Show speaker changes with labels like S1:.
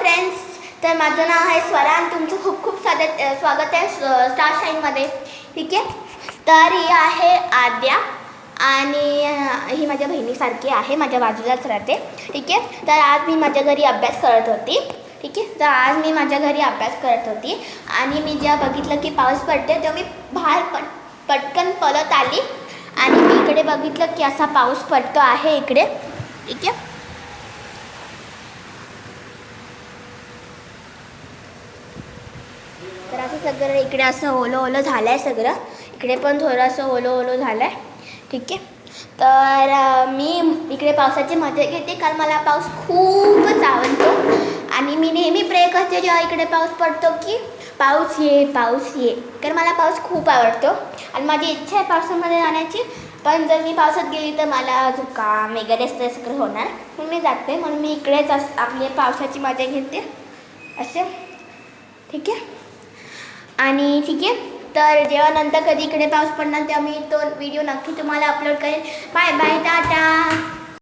S1: Friends, तर माझं नाव आहे स्वरा आणि तुमचं खूप खूप स्वागत आहे स्टार शाईनमध्ये. ठीक आहे. तर ही आहे आद्या आणि ही माझ्या बहिणीसारखी आहे, माझ्या बाजूलाच राहते. ठीक आहे. तर आज मी माझ्या घरी अभ्यास करत होती. ठीक आहे. तर आज मी माझ्या घरी अभ्यास करत होती आणि मी जेव्हा बघितलं की पाऊस पडते तेव्हा मी बाहेर पटकन पळत आली आणि मी इकडे बघितलं की असा पाऊस पडतो आहे इकडे. ठीक आहे. तर असं सगळं इकडे असं ओलं ओलं झालं आहे सगळं. इकडे पण थोडंसं ओलं ओलं झालं आहे. ठीक आहे. तर मी इकडे पावसाची मजा घेते कारण मला पाऊस खूपच आवडतो आणि मी नेहमी प्रे करते जेव्हा इकडे पाऊस पडतो की पाऊस ये कारण मला पाऊस खूप आवडतो आणि माझी इच्छा आहे पावसामध्ये जाण्याची. पण जर मी पावसात गेली तर मला जुकाम वगैरे असं सगळं होणार म्हणून मी जाते. म्हणून मी इकडेच आपली पावसाची मजा घेते असे. ठीक आहे. आणि ठीक आहे. तर जेव्हा नंतर कधी इकडे पाऊस पडणार तेव्हा मी तो व्हिडिओ नक्की तुम्हाला अपलोड करेन. Bye bye, Tata.